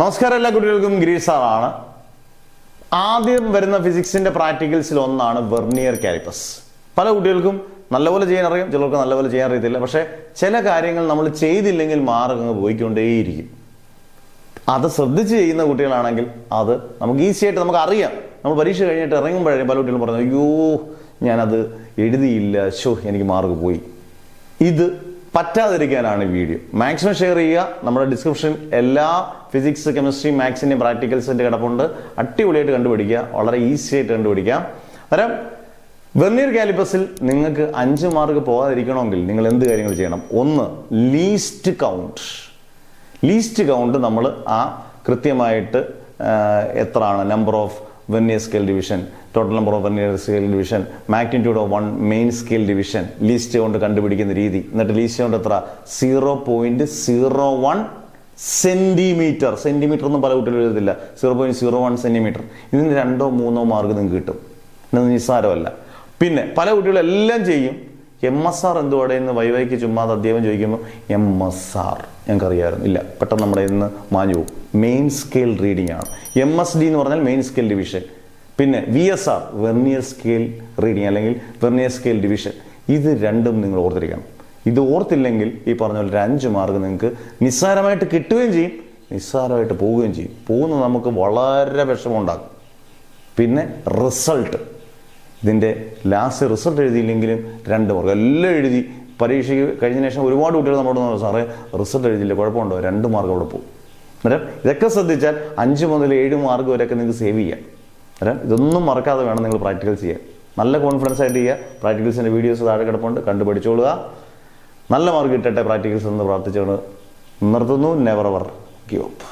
നമസ്കാരം, എല്ലാ കുട്ടികൾക്കും ഗിരീഷ് സാറാണ്. ആദ്യം വരുന്ന ഫിസിക്സിന്റെ പ്രാക്ടിക്കൽസിൽ ഒന്നാണ് വെർനിയർ കാലിപ്പസ്. പല കുട്ടികൾക്കും നല്ലപോലെ ചെയ്യാൻ അറിയാം, ചിലർക്ക് നല്ലപോലെ ചെയ്യാൻ അറിയത്തില്ല. പക്ഷെ ചില കാര്യങ്ങൾ നമ്മൾ ചെയ്തില്ലെങ്കിൽ മാർക്കങ്ങ് പോയിക്കൊണ്ടേയിരിക്കും. അത് ശ്രദ്ധിച്ച് ചെയ്യുന്ന കുട്ടികളാണെങ്കിൽ അത് നമുക്ക് ഈസി ആയിട്ട് നമുക്ക് അറിയാം. നമ്മൾ പരീക്ഷ കഴിഞ്ഞിട്ട് ഇറങ്ങുമ്പോഴേ പല കുട്ടികളും പറഞ്ഞു, അയ്യോ ഞാനത് എഴുതിയില്ല, എനിക്ക് മാർക്ക് പോയി. ഇത് പറ്റാതിരിക്കാനാണ് ഈ വീഡിയോ. മാക്സിമം ഷെയർ ചെയ്യുക. നമ്മുടെ ഡിസ്ക്രിപ്ഷൻ എല്ലാ ഫിസിക്സ്, കെമിസ്ട്രി, മാത്സിൻ്റെയും പ്രാക്ടിക്കൽസിൻ്റെ കിടപ്പുണ്ട്. അടിപൊളിയായിട്ട് കണ്ടുപിടിക്കുക, വളരെ ഈസി ആയിട്ട് കണ്ടുപിടിക്കാം. അന്നേരം വെർനിയർ കാലിപ്പസിൽ നിങ്ങൾക്ക് 5 മാർക്ക് പോകാതിരിക്കണമെങ്കിൽ നിങ്ങൾ എന്ത് കാര്യങ്ങൾ ചെയ്യണം? ഒന്ന്, ലീസ്റ്റ് കൗണ്ട്. ലീസ്റ്റ് കൗണ്ട് നമ്മൾ കൃത്യമായിട്ട് എത്രയാണ് number of vernier scale division, total number of vernier scale division, magnitude of 1 main scale division, least കൊണ്ട് കണ്ടുപിടിക്കുന്ന രീതി. എന്നിട്ട് ലീസ്റ്റ് കൊണ്ട് എത്ര? 0.01 സെന്റിമീറ്റർ. സെന്റിമീറ്റർ ഒന്നും പല കുട്ടികളും എഴുതത്തില്ല. 0.01 സെന്റിമീറ്റർ. ഇതിന് 2-3 മാർക്ക് നിങ്ങൾക്ക് കിട്ടും. ഇത് നിസ്സാരമല്ല. പിന്നെ പല കുട്ടികളും എല്ലാം ചെയ്യും. MSR എന്തുവാടെ എന്ന് വൈവൈക്ക് ചുമ്മാതെ അധ്യാപനം ചോദിക്കുമ്പോൾ MSR ഞങ്ങൾക്കറിയാമായിരുന്നു. ഇല്ല, പെട്ടെന്ന് നമ്മുടെ ഇന്ന് മാഞ്ഞു പോകും. മെയിൻ സ്കെയിൽ റീഡിംഗ് ആണ്. MSD എന്ന് പറഞ്ഞാൽ മെയിൻ സ്കെയിൽ ഡിവിഷൻ. പിന്നെ VSR വെർനിയർ സ്കെയിൽ റീഡിംഗ് അല്ലെങ്കിൽ വെർനിയർ സ്കെയിൽ ഡിവിഷൻ. ഇത് രണ്ടും നിങ്ങൾ ഓർത്തിരിക്കണം. ഇത് ഓർത്തില്ലെങ്കിൽ ഈ പറഞ്ഞ പോലെ 5 മാർക്ക് നിങ്ങൾക്ക് നിസ്സാരമായിട്ട് കിട്ടുകയും ചെയ്യും, നിസ്സാരമായിട്ട് പോവുകയും ചെയ്യും. പോകുന്നത് നമുക്ക് വളരെ വിഷമമുണ്ടാകും. പിന്നെ റിസൾട്ട്, ഇതിൻ്റെ ലാസ്റ്റ് റിസൾട്ട് എഴുതിയില്ലെങ്കിലും 2 മാർക്ക്. എല്ലാം എഴുതി പരീക്ഷയ്ക്ക് കഴിഞ്ഞ ശേഷം ഒരുപാട് കുട്ടികൾ നമ്മളോട് സാറേ റിസൾട്ട് എഴുതിയില്ല, കുഴപ്പമുണ്ടോ? 2 മാർക്ക് അവിടെ പോകും. അന്നേരം ഇതൊക്കെ ശ്രദ്ധിച്ചാൽ 5 മുതൽ 7 മാർക്ക് വരെയൊക്കെ നിങ്ങൾക്ക് സേവ് ചെയ്യാം. അന്നേരം ഇതൊന്നും മറക്കാതെ വേണം നിങ്ങൾ പ്രാക്ടിക്കൽസ് ചെയ്യാൻ. നല്ല കോൺഫിഡൻസ് ആയിട്ട് ചെയ്യുക. പ്രാക്ടിക്കൽസിൻ്റെ വീഡിയോസ് താഴെ കിടപ്പുണ്ട്, കണ്ടു പഠിച്ചോളുക. നല്ല മാർക്ക് കിട്ടട്ടെ പ്രാക്ടിക്കൽസ് എന്ന് പ്രാർത്ഥിച്ചുകൊണ്ട് നിർത്തുന്നു. Never ever give up.